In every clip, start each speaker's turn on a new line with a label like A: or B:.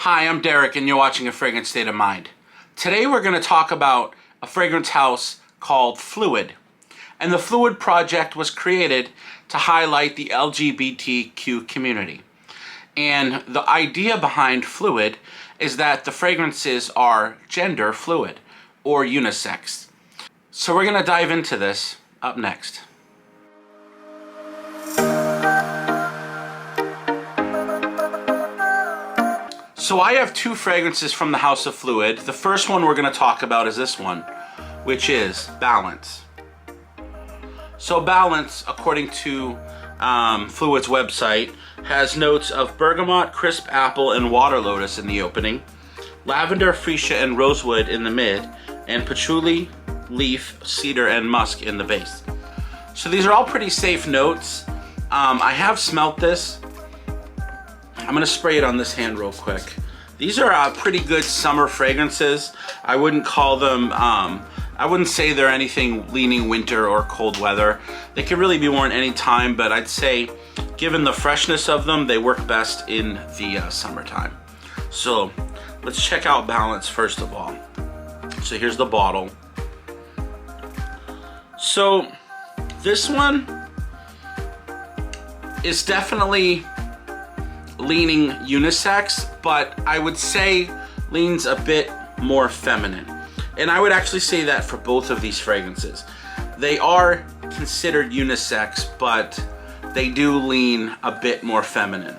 A: Hi, I'm Derek and you're watching A Fragrant State of Mind. Today we're going to talk about a fragrance house called Fluid. And the Fluid project was created to highlight the LGBTQ community. And the idea behind Fluid is that the fragrances are gender fluid or unisex. So we're going to dive into this up next. So I have two fragrances from the House of Fluid. The first one we're going to talk about is this one, which is Balance. So Balance, according to Fluid's website, has notes of bergamot, crisp apple, and water lotus in the opening, lavender, freesia, and rosewood in the mid, and patchouli, leaf, cedar, and musk in the base. So these are all pretty safe notes. I have smelt this. I'm gonna spray it on this hand real quick. These are pretty good summer fragrances. I wouldn't call them, I wouldn't say they're anything leaning winter or cold weather. They could really be worn any time, but I'd say given the freshness of them, they work best in the summertime. So let's check out Balance first of all. So here's the bottle. So this one is definitely leaning unisex, but I would say leans a bit more feminine. And I would actually say that for both of these fragrances. They are considered unisex, but they do lean a bit more feminine.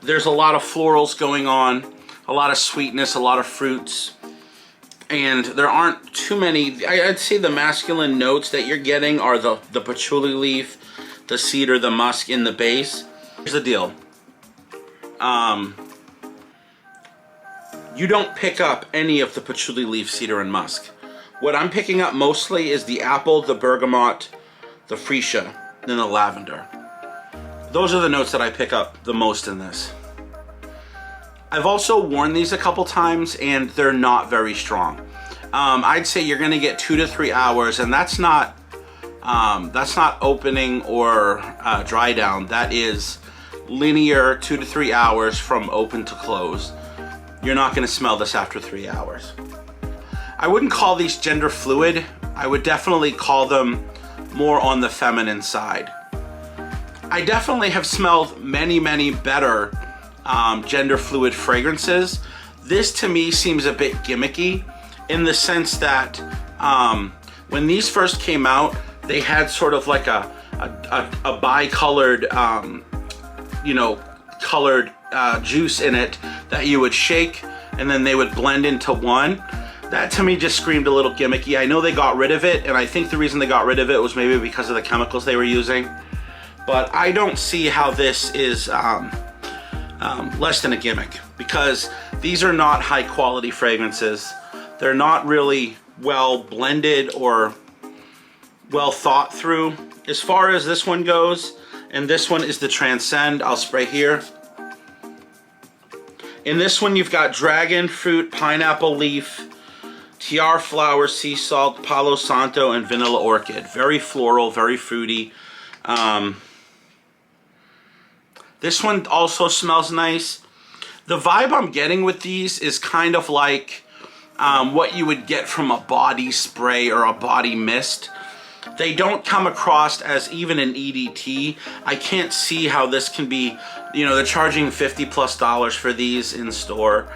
A: There's a lot of florals going on, a lot of sweetness, a lot of fruits, and there aren't too many. I'd say the masculine notes that you're getting are the patchouli leaf, the cedar, the musk in the base. Here's the deal. You don't pick up any of the patchouli leaf, cedar, and musk. What I'm picking up mostly is the apple, the bergamot, the freesia, and the lavender. Those are the notes that I pick up the most in this. I've also worn these a couple times and they're not very strong. I'd say you're gonna get 2 to 3 hours, and that's not opening or dry down. That is linear 2 to 3 hours from open to close. You're not going to smell this after 3 hours. I wouldn't call these gender fluid. I would definitely call them more on the feminine side. I definitely have smelled many better gender fluid fragrances. This to me seems a bit gimmicky in the sense that when these first came out, they had sort of like a bi-colored colored juice in it that you would shake and then they would blend into one. That to me just screamed a little gimmicky. I know they got rid of it, and I think the reason they got rid of it was maybe because of the chemicals they were using, but I don't see how this is less than a gimmick, because these are not high quality fragrances. They're not really well blended or well thought through. As far as this one goes, and this one is the Transcend. I'll spray here. In this one, you've got dragon fruit, pineapple leaf, tiara flower, sea salt, palo santo, and vanilla orchid. Very floral, very fruity. This one also smells nice. The vibe I'm getting with these is kind of like what you would get from a body spray or a body mist. They don't come across as even an EDT. I can't see how this can be, they're charging $50+ for these in store,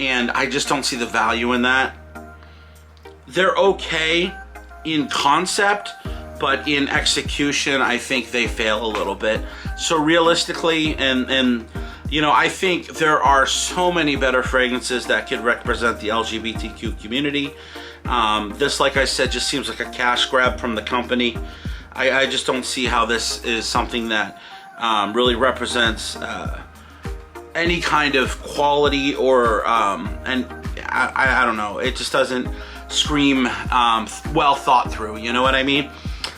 A: and I just don't see the value in that. They're okay in concept, but in execution, I think they fail a little bit. So realistically, and I think there are so many better fragrances that could represent the LGBTQ community. This, like I said, just seems like a cash grab from the company. I just don't see how this is something that really represents any kind of quality or, and I don't know, it just doesn't scream well thought through, you know what I mean?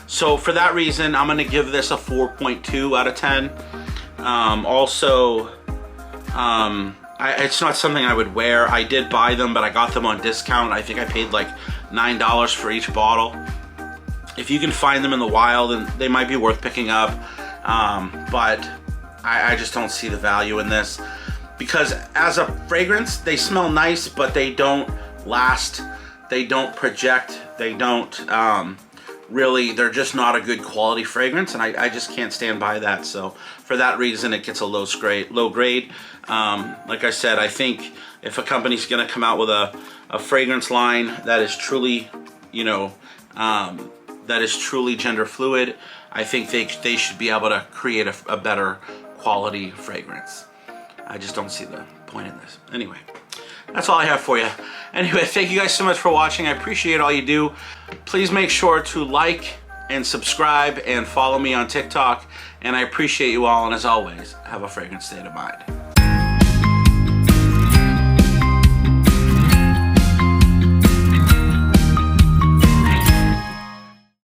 A: So for that reason, I'm gonna give this a 4.2 out of 10. It's not something I would wear. I did buy them, but I got them on discount. I think I paid like $9 for each bottle. If you can find them in the wild, and they might be worth picking up, but I just don't see the value in this. because as a fragrance, they smell nice, but they don't last. They don't project. They don't really, they're just not a good quality fragrance, and I just can't stand by that. So for that reason, it gets a low grade. Like I said, I think if a company's gonna come out with a fragrance line that is truly, you know, that is truly gender fluid, I think they should be able to create a better quality fragrance. I just don't see the point in this. Anyway, that's all I have for you. Anyway, thank you guys so much for watching. I appreciate all you do. Please make sure to like and subscribe and follow me on TikTok. And I appreciate you all. And as always, have a fragrant state of mind.